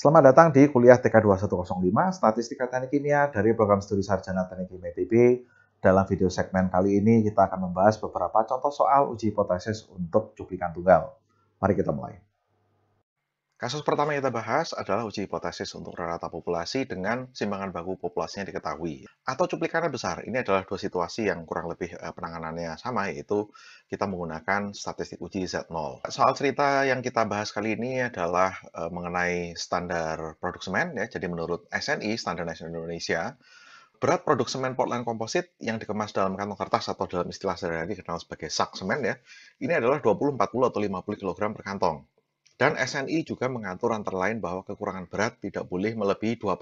Selamat datang di kuliah TK2105 Statistika Teknik Kimia dari program studi Sarjana Teknik Kimia ITB. Dalam video segmen kali ini kita akan membahas beberapa contoh soal uji hipotesis untuk cuplikan tunggal. Mari kita mulai. Kasus pertama yang kita bahas adalah uji hipotesis untuk rata populasi dengan simpangan baku populasinya diketahui. Atau cuplikannya besar. Ini adalah dua situasi yang kurang lebih penanganannya sama, yaitu kita menggunakan statistik uji Z0. Soal cerita yang kita bahas kali ini adalah mengenai standar produk semen, ya. Jadi menurut SNI, Standar Nasional Indonesia, berat produk semen Portland Composite yang dikemas dalam kantong kertas atau dalam istilah sehari-hari dikenal sebagai sak semen, ya, ini adalah 20, 40, atau 50 kg per kantong. Dan SNI juga mengatur antara lain bahwa kekurangan berat tidak boleh melebihi 2%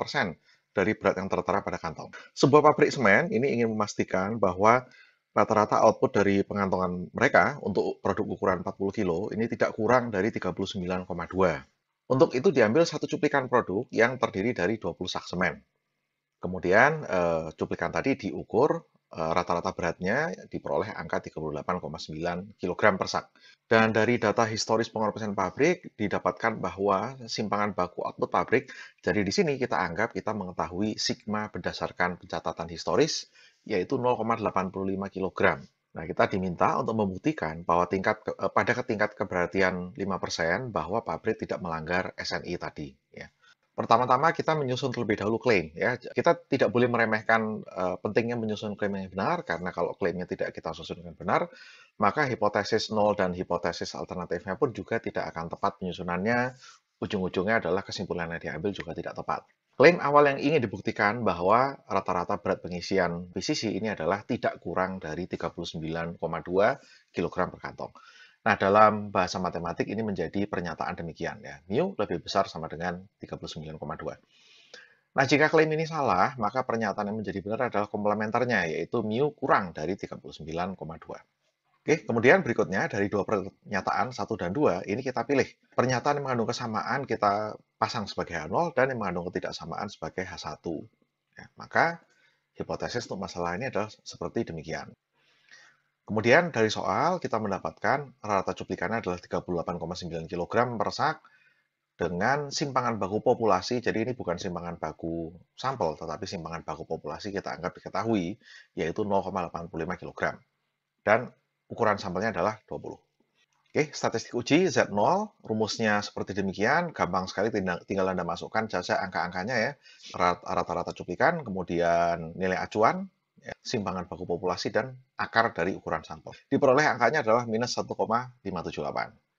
dari berat yang tertera pada kantong. Sebuah pabrik semen ini ingin memastikan bahwa rata-rata output dari pengantongan mereka untuk produk ukuran 40 kilo ini tidak kurang dari 39,2. Untuk itu diambil satu cuplikan produk yang terdiri dari 20 sak semen. Kemudian cuplikan tadi diukur, rata-rata beratnya diperoleh angka 38,9 kg per sak. Dan dari data historis pengoperasian pabrik didapatkan bahwa simpangan baku output pabrik, jadi di sini kita anggap kita mengetahui sigma berdasarkan pencatatan historis, yaitu 0,85 kg. Nah, kita diminta untuk membuktikan bahwa pada tingkat keberhasilan 5% bahwa pabrik tidak melanggar SNI tadi, ya. Pertama-tama kita menyusun terlebih dahulu klaim, ya. Kita tidak boleh meremehkan pentingnya menyusun klaim yang benar, karena kalau klaimnya tidak kita susun dengan benar, maka hipotesis nol dan hipotesis alternatifnya pun juga tidak akan tepat penyusunannya. Ujung-ujungnya adalah kesimpulan yang diambil juga tidak tepat. Klaim awal yang ingin dibuktikan bahwa rata-rata berat pengisian PCC ini adalah tidak kurang dari 39,2 kg per kantong. Nah, dalam bahasa matematik ini menjadi pernyataan demikian, ya. Mu lebih besar sama dengan 39,2. Nah, jika klaim ini salah, maka pernyataan yang menjadi benar adalah komplementernya, yaitu mu kurang dari 39,2. Oke, kemudian berikutnya dari dua pernyataan 1 dan 2, ini kita pilih. Pernyataan yang mengandung kesamaan kita pasang sebagai H0 dan yang mengandung ketidaksamaan sebagai H1. Ya, maka hipotesis untuk masalah ini adalah seperti demikian. Kemudian dari soal kita mendapatkan rata cuplikannya adalah 38,9 kg per sak dengan simpangan baku populasi. Jadi ini bukan simpangan baku sampel, tetapi simpangan baku populasi kita anggap diketahui, yaitu 0,85 kg. Dan ukuran sampelnya adalah 20. Oke, statistik uji Z0, rumusnya seperti demikian, gampang sekali, tinggal Anda masukkan saja angka-angkanya, ya. Rata-rata cuplikan, kemudian nilai acuan, ya, simpangan baku populasi, dan akar dari ukuran sampel. Diperoleh angkanya adalah minus 1,578.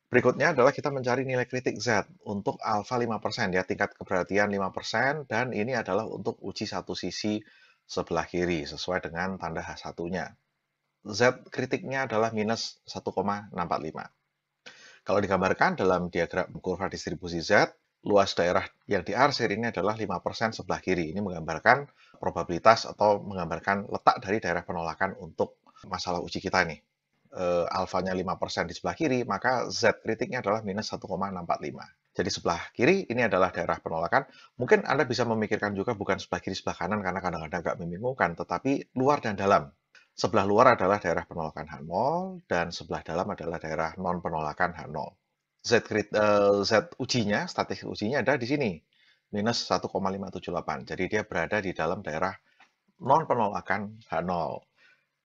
Berikutnya adalah kita mencari nilai kritik Z untuk alfa 5%, ya, tingkat keberhasilan 5%, dan ini adalah untuk uji satu sisi sebelah kiri, sesuai dengan tanda H1-nya. Z kritiknya adalah minus 1,645. Kalau digambarkan dalam diagram kurva distribusi Z, luas daerah yang diarsir ini adalah 5% sebelah kiri. Ini menggambarkan probabilitas atau menggambarkan letak dari daerah penolakan untuk masalah uji kita ini. Alfanya 5% di sebelah kiri, maka Z kritiknya adalah minus 1,645. Jadi sebelah kiri ini adalah daerah penolakan. Mungkin Anda bisa memikirkan juga bukan sebelah kiri, sebelah kanan, karena kadang-kadang agak membingungkan, tetapi luar dan dalam. Sebelah luar adalah daerah penolakan H0, dan sebelah dalam adalah daerah non-penolakan H0. Z ujinya, statistik ujinya ada di sini, minus 1,578. Jadi dia berada di dalam daerah non-penolakan H0.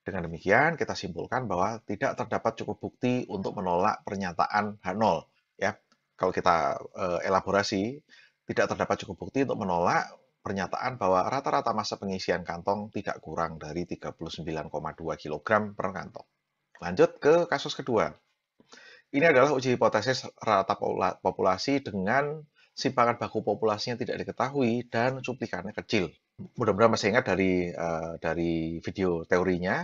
Dengan demikian, kita simpulkan bahwa tidak terdapat cukup bukti untuk menolak pernyataan H0. Ya, kalau kita elaborasi, tidak terdapat cukup bukti untuk menolak pernyataan bahwa rata-rata massa pengisian kantong tidak kurang dari 39,2 kg per kantong. Lanjut ke kasus kedua. Ini adalah uji hipotesis rata populasi dengan simpangan baku populasinya tidak diketahui dan cuplikannya kecil. Mudah-mudahan masih ingat dari video teorinya.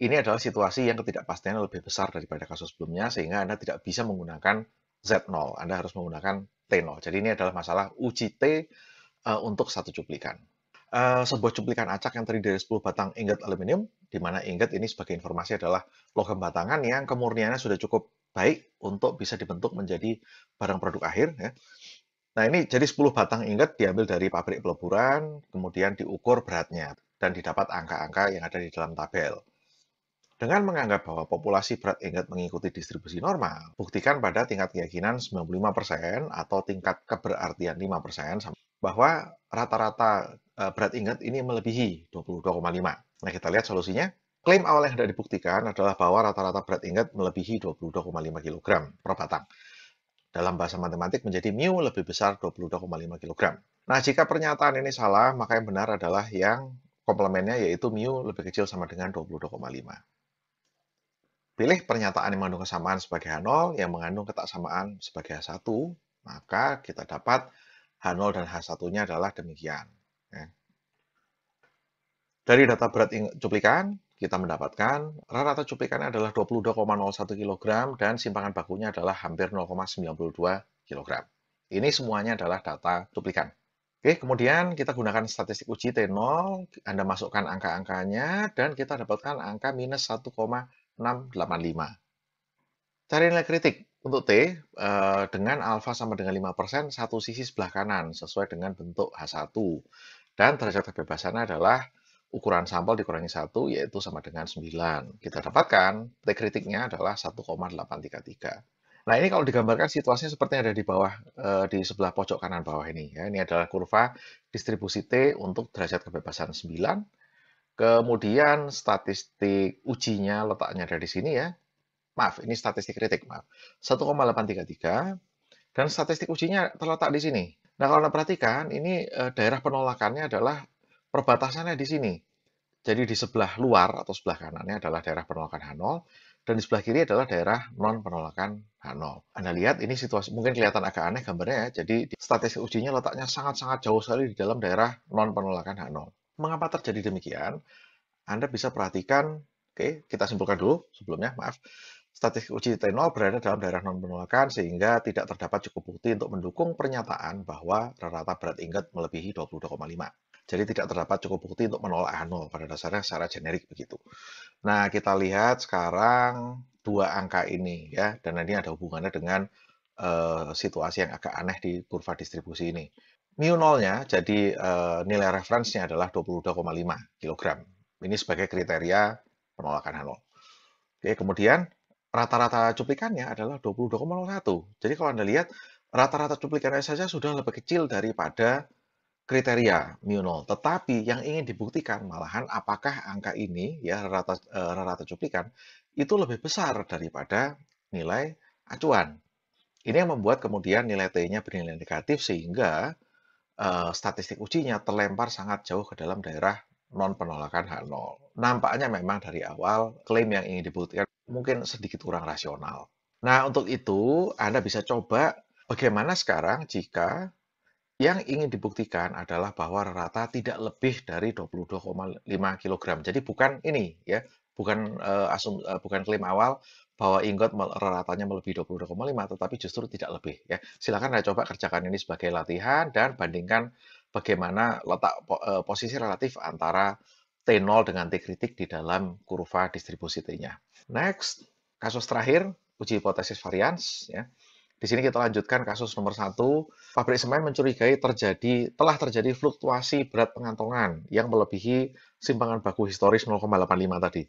Ini adalah situasi yang ketidakpastiannya lebih besar daripada kasus sebelumnya, sehingga Anda tidak bisa menggunakan Z0. Anda harus menggunakan T0. Jadi ini adalah masalah uji T untuk satu cuplikan. Sebuah cuplikan acak yang terdiri dari 10 batang ingot aluminium, di mana ingot ini sebagai informasi adalah logam batangan yang kemurniannya sudah cukup baik untuk bisa dibentuk menjadi barang produk akhir, ya. Nah, ini jadi 10 batang ingot diambil dari pabrik peleburan, kemudian diukur beratnya, dan didapat angka-angka yang ada di dalam tabel. Dengan menganggap bahwa populasi berat ingot mengikuti distribusi normal, buktikan pada tingkat keyakinan 95% atau tingkat keberartian 5% bahwa rata-rata berat ingot ini melebihi 22,5. Nah, kita lihat solusinya. Klaim awal yang hendak dibuktikan adalah bahwa rata-rata berat ingot melebihi 22,5 kg per batang. Dalam bahasa matematik menjadi mu lebih besar 22,5 kg. Nah, jika pernyataan ini salah, maka yang benar adalah yang komplemennya, yaitu mu lebih kecil sama dengan 22,5. Pilih pernyataan yang mengandung kesamaan sebagai H0 yang mengandung ketaksamaan sebagai H1, maka kita dapat H0 dan H1-nya adalah demikian. Dari data berat cuplikan, kita mendapatkan rata-rata cuplikannya adalah 22,01 kg dan simpangan bakunya adalah hampir 0,92 kg. Ini semuanya adalah data cuplikan. Oke, kemudian kita gunakan statistik uji T0, Anda masukkan angka-angkanya, dan kita dapatkan angka minus 1,685. Cari nilai kritik untuk T dengan alfa sama dengan 5%, satu sisi sebelah kanan, sesuai dengan bentuk H1. Dan derajat kebebasannya adalah ukuran sampel dikurangi 1, yaitu sama dengan 9. Kita dapatkan T kritiknya adalah 1,833. Nah, ini kalau digambarkan situasinya seperti ada di bawah, di sebelah pojok kanan bawah ini. Ya. Ini adalah kurva distribusi T untuk derajat kebebasan 9. Kemudian statistik ujinya letaknya ada di sini ya. Maaf, ini statistik kritik, maaf. 1,833. Dan statistik ujinya terletak di sini. Nah, kalau Anda perhatikan, ini daerah penolakannya adalah perbatasannya di sini. Jadi di sebelah luar atau sebelah kanannya adalah daerah penolakan H0, dan di sebelah kiri adalah daerah non penolakan H0. Anda lihat ini situasi mungkin kelihatan agak aneh gambarnya ya. Jadi statistik ujinya letaknya sangat-sangat jauh sekali di dalam daerah non penolakan H0. Mengapa terjadi demikian? Anda bisa perhatikan, oke, kita simpulkan dulu sebelumnya, maaf. Statistik uji T0 berada dalam daerah non penolakan sehingga tidak terdapat cukup bukti untuk mendukung pernyataan bahwa rata-rata berat ingot melebihi 22,5. Jadi tidak terdapat cukup bukti untuk menolak H0 pada dasarnya secara generik begitu. Nah, kita lihat sekarang dua angka ini ya, dan ini ada hubungannya dengan situasi yang agak aneh di kurva distribusi ini. Mu nolnya, jadi nilai referensinya adalah 22,5 kg. Ini sebagai kriteria penolakan H0. Oke, kemudian rata-rata cuplikannya adalah 22,01. Jadi kalau Anda lihat, rata-rata cuplikannya saja sudah lebih kecil daripada kriteria mu 0. Tetapi yang ingin dibuktikan malahan apakah angka ini, ya rata cuplikan, itu lebih besar daripada nilai acuan. Ini yang membuat kemudian nilai T-nya bernilai negatif sehingga statistik ujinya terlempar sangat jauh ke dalam daerah non penolakan H0. Nampaknya memang dari awal klaim yang ingin dibuktikan mungkin sedikit kurang rasional. Nah, untuk itu Anda bisa coba bagaimana sekarang jika yang ingin dibuktikan adalah bahwa rata tidak lebih dari 22,5 kg. Jadi bukan ini ya, bukan klaim awal bahwa ingot ratanya melebihi 22,5, tetapi justru tidak lebih ya. Silakan Anda coba kerjakan ini sebagai latihan dan bandingkan bagaimana letak posisi relatif antara T0 dengan T kritik di dalam kurva distribusi T-nya. Next, kasus terakhir, uji hipotesis varians ya. Di sini kita lanjutkan kasus nomor 1. Pabrik semen mencurigai telah terjadi fluktuasi berat pengantongan yang melebihi simpangan baku historis 0,85 tadi.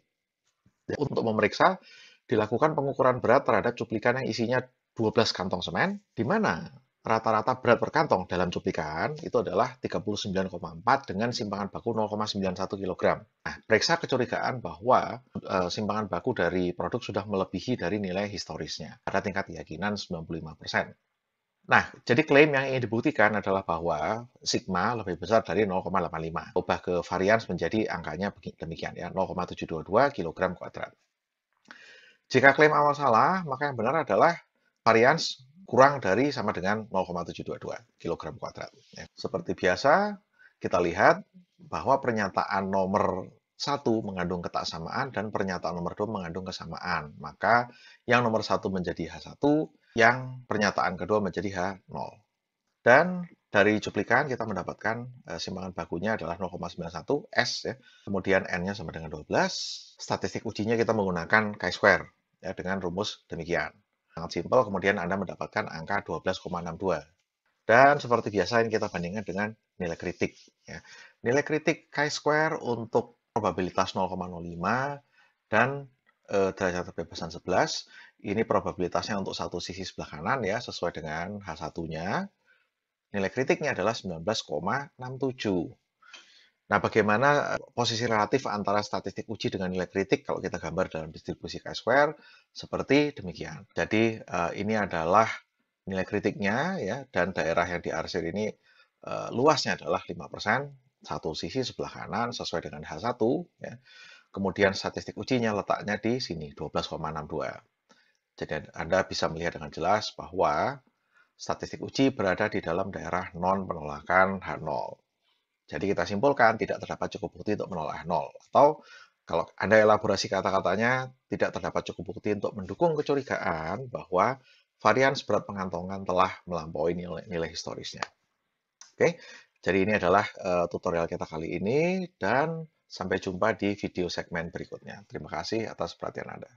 Untuk memeriksa, dilakukan pengukuran berat terhadap cuplikan yang isinya 12 kantong semen, di mana rata-rata berat per kantong dalam cuplikan itu adalah 39,4 dengan simpangan baku 0,91 kg. Nah, periksa kecurigaan bahwa simpangan baku dari produk sudah melebihi dari nilai historisnya pada tingkat keyakinan 95%. Nah, jadi klaim yang ingin dibuktikan adalah bahwa sigma lebih besar dari 0,85. Ubah ke varians menjadi angkanya demikian ya, 0,722 kg kuadrat. Jika klaim awal salah, maka yang benar adalah varians kurang dari sama dengan 0,722 kg kuadrat. Seperti biasa, kita lihat bahwa pernyataan nomor 1 mengandung ketaksamaan dan pernyataan nomor 2 mengandung kesamaan. Maka yang nomor 1 menjadi H1, yang pernyataan kedua menjadi H0. Dan dari cuplikan kita mendapatkan simpangan bakunya adalah 0,91 S, ya. Kemudian N-nya sama dengan 12. Statistik ujinya kita menggunakan chi-square ya, dengan rumus demikian. Sangat simpel, kemudian Anda mendapatkan angka 12,62. Dan seperti biasa ini kita bandingkan dengan nilai kritik. Ya. Nilai kritik chi-square untuk probabilitas 0,05 dan derajat kebebasan 11, ini probabilitasnya untuk satu sisi sebelah kanan ya, sesuai dengan H1-nya. Nilai kritiknya adalah 19,67. Nah, bagaimana posisi relatif antara statistik uji dengan nilai kritik kalau kita gambar dalam distribusi chi-square? Seperti demikian. Jadi, ini adalah nilai kritiknya ya, dan daerah yang diarsir ini luasnya adalah 5%, satu sisi sebelah kanan sesuai dengan H1 ya. Kemudian statistik ujinya letaknya di sini 12,62. Jadi Anda bisa melihat dengan jelas bahwa statistik uji berada di dalam daerah non penolakan H0. Jadi kita simpulkan tidak terdapat cukup bukti untuk menolak H0. Atau kalau Anda elaborasi kata-katanya, tidak terdapat cukup bukti untuk mendukung kecurigaan bahwa varian seberat pengantongan telah melampaui nilai historisnya. Oke, jadi ini adalah tutorial kita kali ini dan sampai jumpa di video segmen berikutnya. Terima kasih atas perhatian Anda.